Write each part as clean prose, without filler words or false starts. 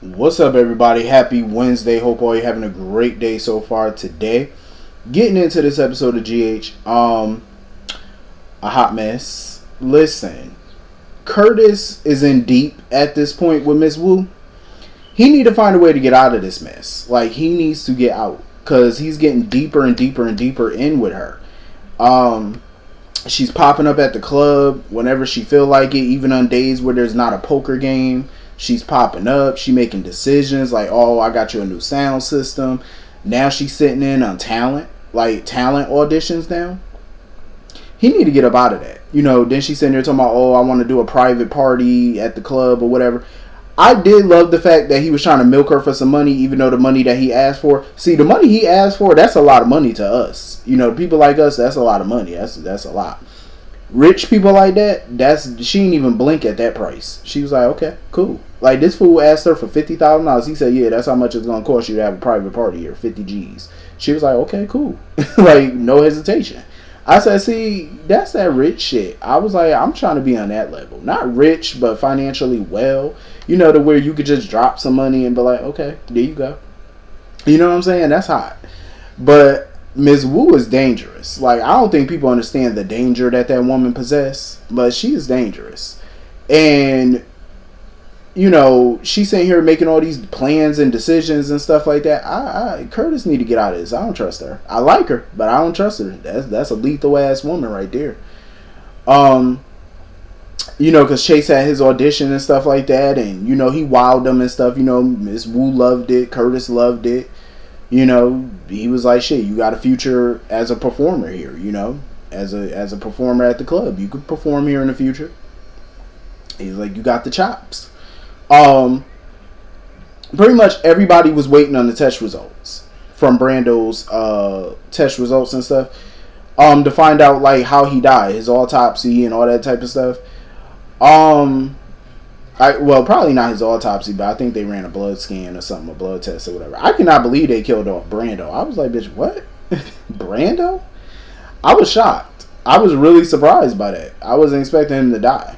What's up, everybody? Happy Wednesday. Hope all you're having a great day so far today. Getting into this episode of GH, a hot mess. Listen, Curtis is in deep at this point with Miss Wu. He need to find a way to get out of this mess. Like, he needs to get out because he's getting deeper and deeper and deeper in with her. She's popping up at the club whenever she feel like it, even on days where there's not a poker game. She's popping up. She making decisions like, oh, I got you a new sound system. Now she's sitting in on talent auditions now. He need to get up out of that. Then she's sitting there talking about, oh, I want to do a private party at the club or whatever. I did love the fact that he was trying to milk her for some money, even though the money that he asked for. See, the money he asked for, that's a lot of money to us. People like us, that's a lot of money. That's a lot. Rich people like that, she didn't even blink at that price. She was like, okay, cool. Like, this fool asked her for $50,000. He said, yeah, that's how much it's going to cost you to have a private party here, 50 G's. She was like, okay, cool. Like, no hesitation. I said, see, that's that rich shit. I was like, I'm trying to be on that level. Not rich, but financially well. To where you could just drop some money and be like, okay, there you go. You know what I'm saying? That's hot. But Ms. Wu is dangerous. Like, I don't think people understand the danger that woman possesses, but she is dangerous. And, she's sitting here making all these plans and decisions and stuff like that. Curtis need to get out of this. I don't trust her. I like her, but I don't trust her. That's a lethal ass woman right there. Because Chase had his audition and stuff like that, and he wowed them and stuff. Ms. Wu loved it. Curtis loved it. He was like, shit, you got a future as a performer here, as a performer at the club. You could perform here in the future. He's like, you got the chops. Pretty much everybody was waiting on the test results from Brando's test results and stuff, to find out like how he died, his autopsy and all that type of stuff. Probably not his autopsy, but I think they ran a blood scan or something, a blood test or whatever. I cannot believe they killed off Brando. I was like, bitch, what? Brando? I was shocked. I was really surprised by that. I wasn't expecting him to die.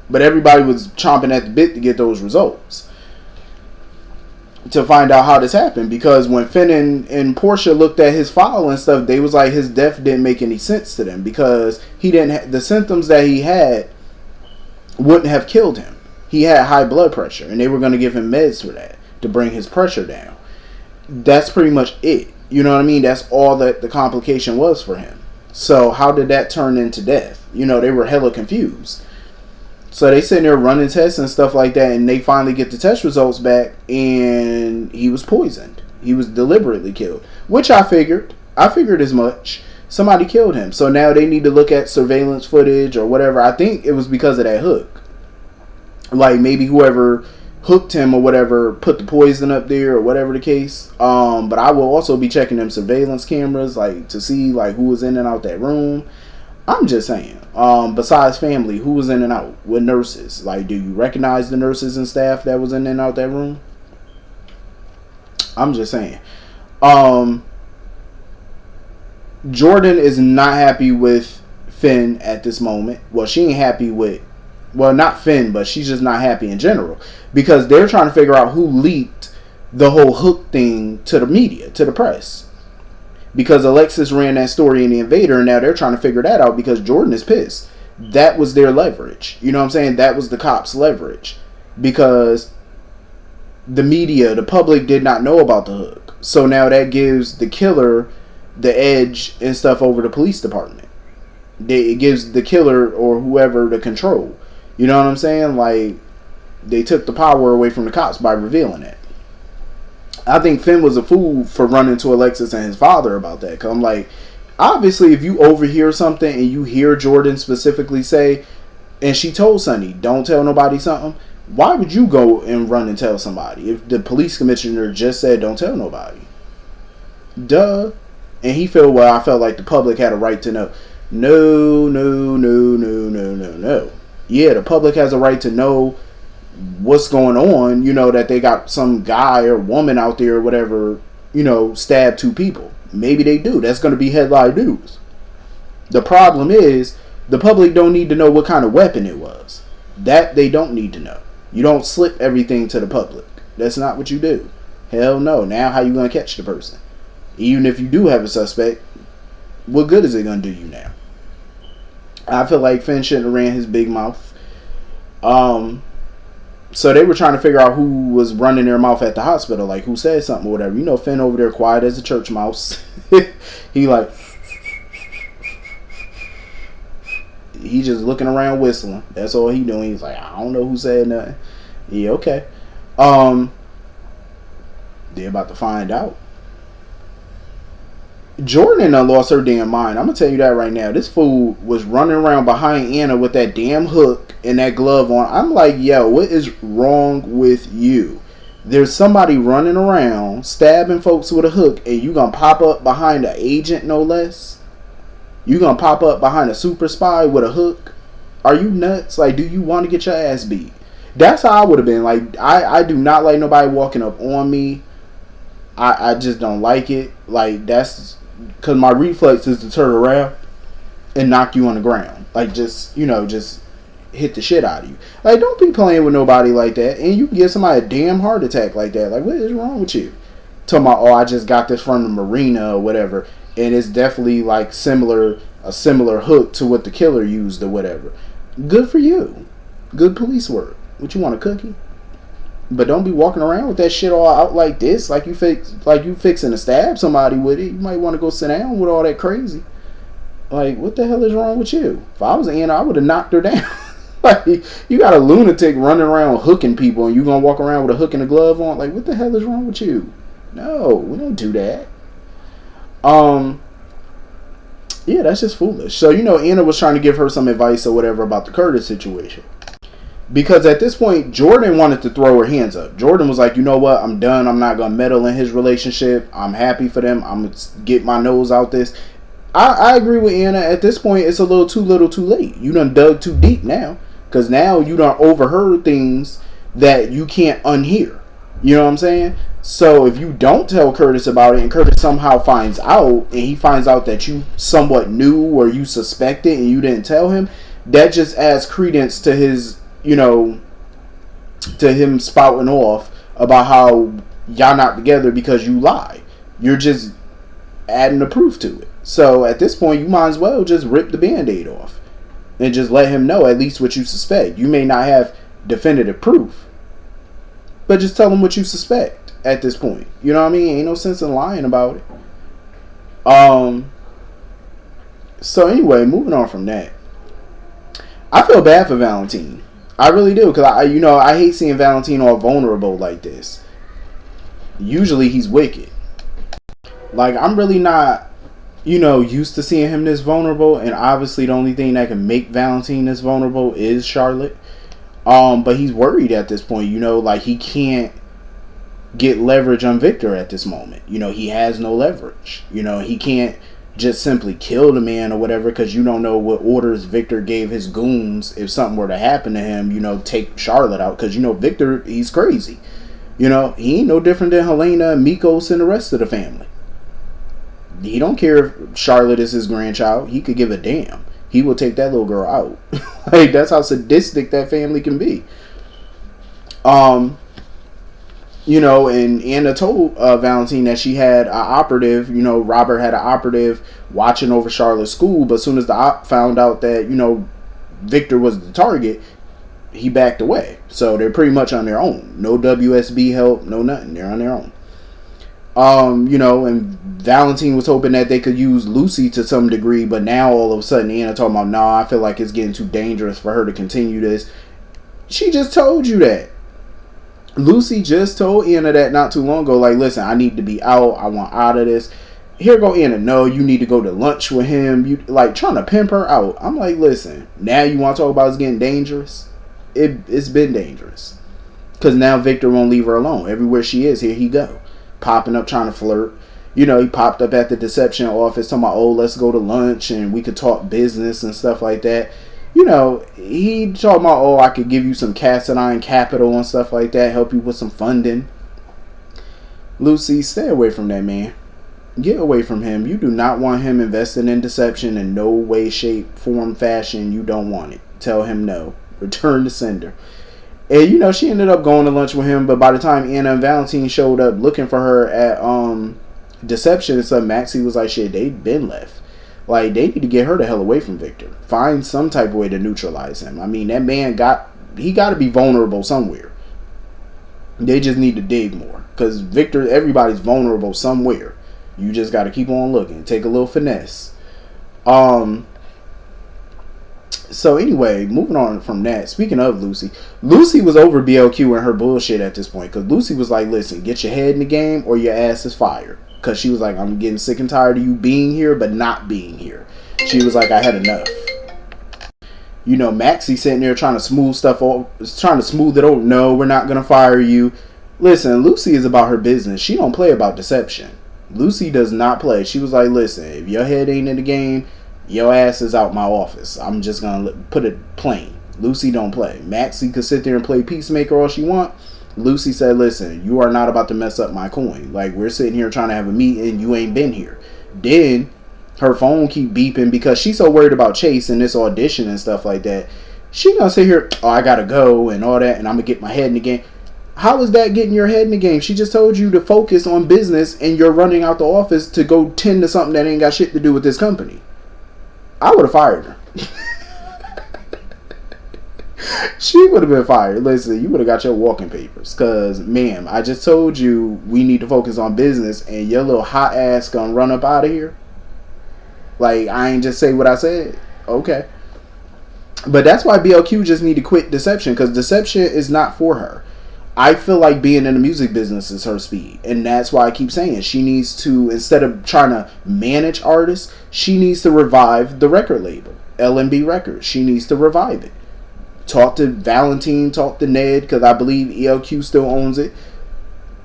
But everybody was chomping at the bit to get those results, to find out how this happened. Because when Finn and Portia looked at his file and stuff, they was like, his death didn't make any sense to them, because he didn't the symptoms that he had wouldn't have killed him. He had high blood pressure, and they were going to give him meds for that to bring his pressure down. That's pretty much it. You know what I mean? That's all that the complication was for him. So how did that turn into death? They were hella confused. So they sitting there running tests and stuff like that, and they finally get the test results back, and he was poisoned. He was deliberately killed, which I figured as much. Somebody killed him. So now they need to look at surveillance footage or whatever. I think it was because of that hook. Like, maybe whoever hooked him or whatever put the poison up there or whatever the case. But I will also be checking them surveillance cameras, like, to see like who was in and out that room. I'm just saying. Besides family, who was in and out with nurses? Like, do you recognize the nurses and staff that was in and out that room? I'm just saying. Jordan is not happy with Finn at this moment. Well, she ain't happy with, not Finn, but she's just not happy in general, because they're trying to figure out who leaked the whole hook thing to the media, to the press. Because Alexis ran that story in The Invader, and now they're trying to figure that out because Jordan is pissed. That was their leverage. You know what I'm saying? That was the cops' leverage. Because the media, the public, did not know about the hook. So now that gives the killer the edge and stuff over the police department. It gives the killer or whoever the control. You know what I'm saying? Like, they took the power away from the cops by revealing it. I think Finn was a fool for running to Alexis and his father about that. Because I'm like, obviously, if you overhear something and you hear Jordan specifically say, and she told Sonny, don't tell nobody something, why would you go and run and tell somebody if the police commissioner just said don't tell nobody? Duh. And he felt, well, I felt like the public had a right to know. No. Yeah, the public has a right to know what's going on, that they got some guy or woman out there or whatever, stabbed 2 people. Maybe they do. That's going to be headline news. The problem is, the public don't need to know what kind of weapon it was. That they don't need to know. You don't slip everything to the public. That's not what you do. Hell no. Now how you gonna catch the person? Even if you do have a suspect, what good is it gonna do you now? I feel like Finn shouldn't have ran his big mouth. So they were trying to figure out who was running their mouth at the hospital, like who said something or whatever. You know, Finn over there quiet as a church mouse. He like, he just looking around whistling. That's all he doing. He's like, I don't know who said nothing. Yeah, okay. They're about to find out. Jordan done lost her damn mind. I'm gonna tell you that right now. This fool was running around behind Anna with that damn hook and that glove on. I'm like, yo, what is wrong with you? There's somebody running around stabbing folks with a hook, and you gonna pop up behind an agent, no less? You gonna pop up behind a super spy with a hook? Are you nuts? Like, do you want to get your ass beat? That's how I would have been. Like, I do not like nobody walking up on me. I just don't like it. Like, that's because my reflex is to turn around and knock you on the ground. Like, just, you know, just hit the shit out of you. Like, don't be playing with nobody like that. And you can give somebody a damn heart attack like that. Like, what is wrong with you? Talking about, oh, I just got this from the marina or whatever. And it's definitely like a similar hook to what the killer used or whatever. Good for you. Good police work. What, you want, a cookie? But don't be walking around with that shit all out like this, like you fixing to stab somebody with it. You might want to go sit down with all that crazy. Like, what the hell is wrong with you? If I was Anna, I would have knocked her down. Like, you got a lunatic running around hooking people, and you gonna walk around with a hook and a glove on? Like, what the hell is wrong with you? No, we don't do that. Yeah, that's just foolish. So, you know, Anna was trying to give her some advice or whatever about the Curtis situation. Because at this point, Jordan wanted to throw her hands up. Jordan was like, you know what? I'm done. I'm not going to meddle in his relationship. I'm happy for them. I'm going to get my nose out this. I agree with Anna. At this point, it's a little too late. You done dug too deep now. Because now you done overheard things that you can't unhear. You know what I'm saying? So if you don't tell Curtis about it and Curtis somehow finds out, and he finds out that you somewhat knew or you suspected and you didn't tell him, that just adds credence to his, you know, to him spouting off about how y'all not together because you lie. You're just adding the proof to it. So at this point, you might as well just rip the Band-Aid off and just let him know at least what you suspect. You may not have definitive proof, but just tell him what you suspect at this point. You know what I mean? Ain't no sense in lying about it. So anyway, moving on from that, I feel bad for Valentin. I really do, because I hate seeing Valentin all vulnerable like this. Usually he's wicked. Like, I'm really not, used to seeing him this vulnerable, and obviously the only thing that can make Valentin this vulnerable is Charlotte. But he's worried at this point, like he can't get leverage on Victor at this moment. He has no leverage. He can't just simply kill the man or whatever, because you don't know what orders Victor gave his goons if something were to happen to him, take Charlotte out, because Victor, he's crazy. He ain't no different than Helena and Mikos and the rest of the family. He don't care if Charlotte is his grandchild. He could give a damn. He will take that little girl out. Like, that's how sadistic that family can be. And Anna told Valentin that she had an operative, Robert had an operative watching over Charlotte's school, but as soon as the op found out that, Victor was the target, he backed away. So they're pretty much on their own. No WSB help, no nothing. They're on their own. And Valentin was hoping that they could use Lucy to some degree, but now all of a sudden Anna talking about, nah, I feel like it's getting too dangerous for her to continue this. She just told you that. Lucy just told Anna that not too long ago, like, listen, I need to be out. I want out of this. Here go Anna. No, you need to go to lunch with him. You like trying to pimp her out. I'm like, listen, now you want to talk about it's getting dangerous? It's been dangerous. Because now Victor won't leave her alone. Everywhere she is, here he go. Popping up trying to flirt. He popped up at the deception office talking about, oh, let's go to lunch and we could talk business and stuff like that. He talking about, oh, I could give you some Cassadine capital and stuff like that, help you with some funding. Lucy, stay away from that man. Get away from him. You do not want him invested in deception in no way, shape, form, fashion. You don't want it. Tell him no. Return to sender. And she ended up going to lunch with him, but by the time Anna and Valentin showed up looking for her at Deception and stuff, Maxie was like, shit, they've been left. Like, they need to get her the hell away from Victor. Find some type of way to neutralize him. I mean, that man got to be vulnerable somewhere. They just need to dig more. Because Victor, everybody's vulnerable somewhere. You just got to keep on looking. Take a little finesse. So anyway, moving on from that. Speaking of Lucy was over BLQ and her bullshit at this point. Because Lucy was like, listen, get your head in the game or your ass is fired. Because she was like, I'm getting sick and tired of you being here, but not being here. She was like, I had enough. Maxie sitting there trying to smooth stuff over, trying to smooth it over. No, we're not going to fire you. Listen, Lucy is about her business. She don't play about deception. Lucy does not play. She was like, listen, if your head ain't in the game, your ass is out my office. I'm just going to put it plain. Lucy don't play. Maxie could sit there and play peacemaker all she want. Lucy said, listen, you are not about to mess up my coin. Like, we're sitting here trying to have a meeting. You ain't been here. Then her phone keep beeping because she's so worried about Chase and this audition and stuff like that. She gonna sit here, oh, I gotta go and all that, and I'm gonna get my head in the game. How is that getting your head in the game? She just told you to focus on business and you're running out the office to go tend to something that ain't got shit to do with this company. I would have fired her. She would have been fired. Listen, you would have got your walking papers. Because, ma'am, I just told you we need to focus on business and your little hot ass gonna run up out of here. Like, I ain't just say what I said. Okay. But that's why BLQ just need to quit deception. Because deception is not for her. I feel like being in the music business is her speed. And that's why I keep saying she needs to, instead of trying to manage artists, she needs to revive the record label. LMB Records. She needs to revive it. Talk to Valentin, talk to Ned, because I believe ELQ still owns it.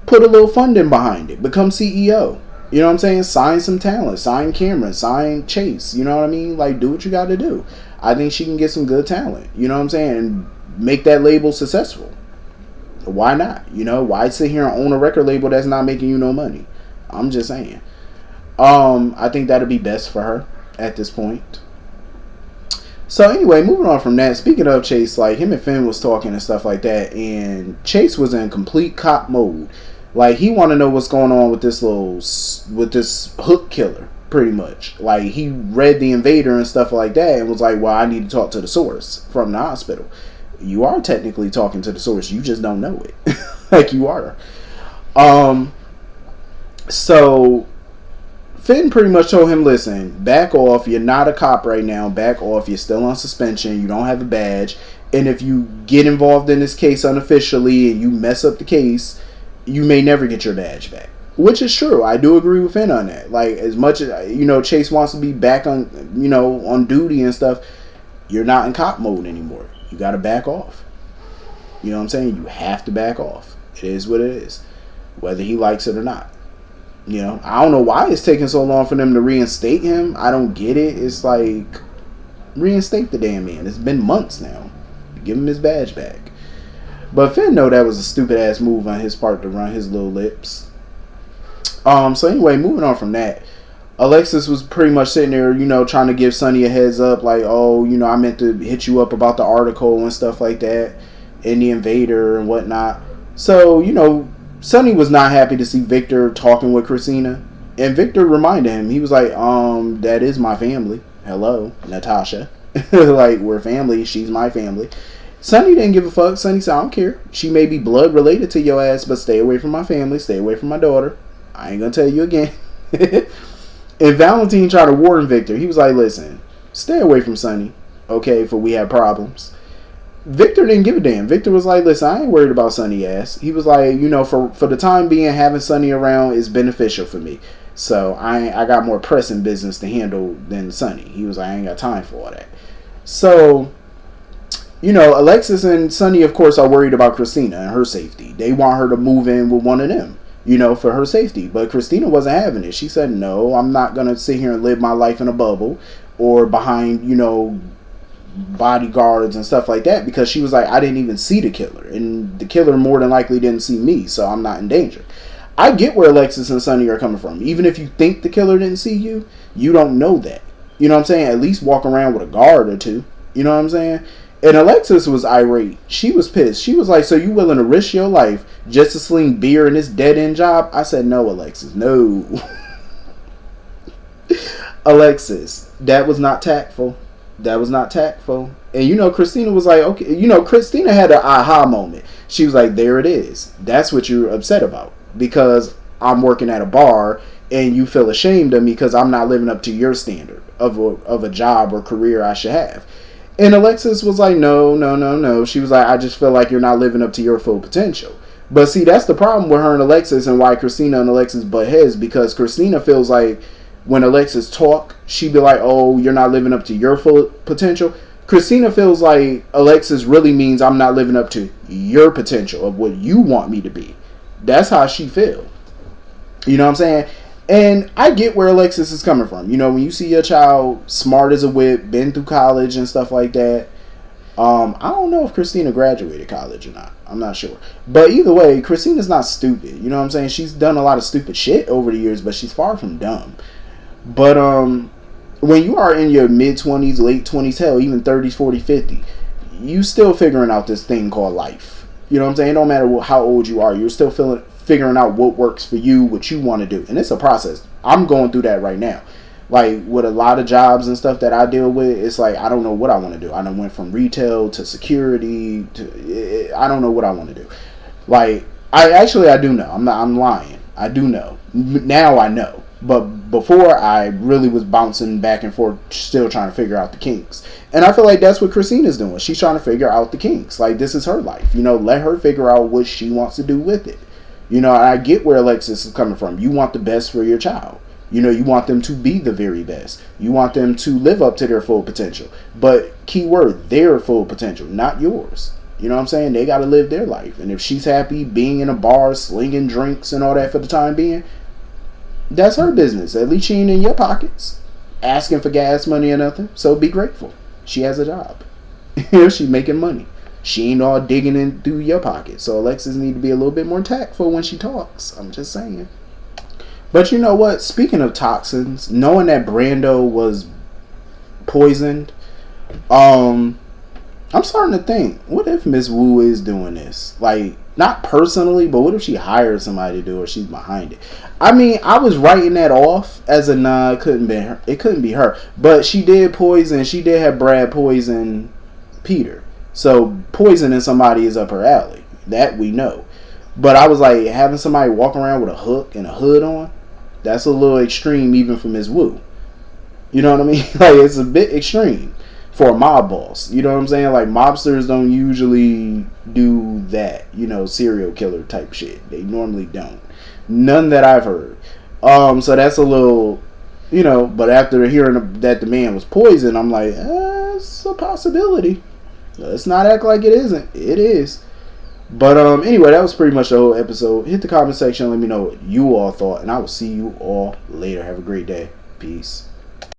Put a little funding behind it. Become CEO. You know what I'm saying? Sign some talent. Sign Cameron. Sign Chase. You know what I mean? Like, do what you got to do. I think she can get some good talent. You know what I'm saying? And make that label successful. Why not? Why sit here and own a record label that's not making you no money? I'm just saying. I think that'd be best for her at this point. So anyway, moving on from that, speaking of Chase, like him and Finn was talking and stuff like that, and Chase was in complete cop mode. Like he want to know what's going on with this hook killer, pretty much. Like he read the invader and stuff like that and was like, well, I need to talk to the source from the hospital. You are technically talking to the source, you just don't know it. Like you are. So Finn pretty much told him, listen, back off. You're not a cop right now. Back off. You're still on suspension. You don't have a badge. And if you get involved in this case unofficially and you mess up the case, you may never get your badge back. Which is true. I do agree with Finn on that. Like, as much as, Chase wants to be back on, on duty and stuff, you're not in cop mode anymore. You got to back off. You know what I'm saying? You have to back off. It is what it is. Whether he likes it or not. I don't know why it's taking so long for them to reinstate him. I don't get it. It's like, reinstate the damn man. It's been months now. Give him his badge back. But Finn know that was a stupid ass move on his part to run his little lips. So anyway, moving on from that. Alexis was pretty much sitting there, trying to give Sonny a heads up. Like, oh, I meant to hit you up about the article and stuff like that. And the invader and whatnot. So, Sonny was not happy to see Victor talking with Christina. And Victor reminded him, he was like, that is my family. Hello, Natasha. Like, we're family. She's my family. Sonny didn't give a fuck. Sonny said, I don't care. She may be blood related to your ass, but stay away from my family. Stay away from my daughter. I ain't gonna tell you again. And Valentin tried to warn Victor. He was like, listen, stay away from Sonny. Okay, for we have problems. Victor didn't give a damn. Victor was like, listen, I ain't worried about Sonny ass. He was like, for the time being, having Sonny around is beneficial for me. So I got more pressing business to handle than Sonny. He was like, I ain't got time for all that. So, Alexis and Sonny, of course, are worried about Christina and her safety. They want her to move in with one of them, for her safety. But Christina wasn't having it. She said, no, I'm not going to sit here and live my life in a bubble or behind, bodyguards and stuff like that, because she was like, I didn't even see the killer, and the killer more than likely didn't see me, so I'm not in danger. I get where Alexis and Sonny are coming from. Even if you think the killer didn't see you, you don't know that. You know what I'm saying? At least walk around with a guard or two. You know what I'm saying? And Alexis was irate. She was pissed. She was like, so you willing to risk your life just to sling beer in this dead-end job? I said, no, Alexis, no. Alexis, that was not tactful. That was not tactful. And Christina was like, okay. Christina had an aha moment. She was like, there it is. That's what you're upset about. Because I'm working at a bar and you feel ashamed of me because I'm not living up to your standard of a job or career I should have. And Alexis was like, no. She was like, I just feel like you're not living up to your full potential. But see, that's the problem with her and Alexis and why Christina and Alexis butt heads, because Christina feels like when Alexis talk, she'd be like, oh, you're not living up to your full potential. Christina feels like Alexis really means I'm not living up to your potential of what you want me to be. That's how she feel. You know what I'm saying? And I get where Alexis is coming from. When you see your child smart as a whip, been through college and stuff like that. I don't know if Christina graduated college or not. I'm not sure. But either way, Christina's not stupid. You know what I'm saying? She's done a lot of stupid shit over the years, but she's far from dumb. But when you are in your mid-20s, late 20s, hell, even 30s, 40s, 50s, you still figuring out this thing called life. You know what I'm saying? It don't matter how old you are. You're still figuring out what works for you, what you want to do. And it's a process. I'm going through that right now. Like, with a lot of jobs and stuff that I deal with, it's like, I don't know what I want to do. I done went from retail to security to, I don't know what I want to do. Like, I do know. I'm lying. I do know. Now I know. But before, I really was bouncing back and forth, still trying to figure out the kinks. And I feel like that's what Christina's doing. She's trying to figure out the kinks. Like, this is her life. Let her figure out what she wants to do with it. I get where Alexis is coming from. You want the best for your child. You want them to be the very best. You want them to live up to their full potential. But key word, their full potential, not yours. You know what I'm saying? They got to live their life. And if she's happy being in a bar, slinging drinks and all that for the time being, that's her business. At least she ain't in your pockets asking for gas money or nothing. So be grateful. She has a job. She's making money. She ain't all digging in through your pocket. So Alexis need to be a little bit more tactful when she talks. I'm just saying. But you know what? Speaking of toxins, knowing that Brando was poisoned, I'm starting to think, what if Miss Wu is doing this? Like, not personally, but what if she hired somebody to do it or she's behind it? I mean, I was writing that off as a nah, it couldn't be her. It couldn't be her. But she did have Brad poison Peter. So poisoning somebody is up her alley. That we know. But I was like, having somebody walk around with a hook and a hood on, that's a little extreme even for Ms. Wu. You know what I mean? Like, it's a bit extreme for a mob boss. You know what I'm saying? Like, mobsters don't usually do that, serial killer type shit. They normally don't. None that I've heard. So that's a little, but after hearing that the man was poisoned, I'm like, it's a possibility. Let's not act like it isn't. It is. But anyway, that was pretty much the whole episode. Hit the comment section. Let me know what you all thought. And I will see you all later. Have a great day. Peace.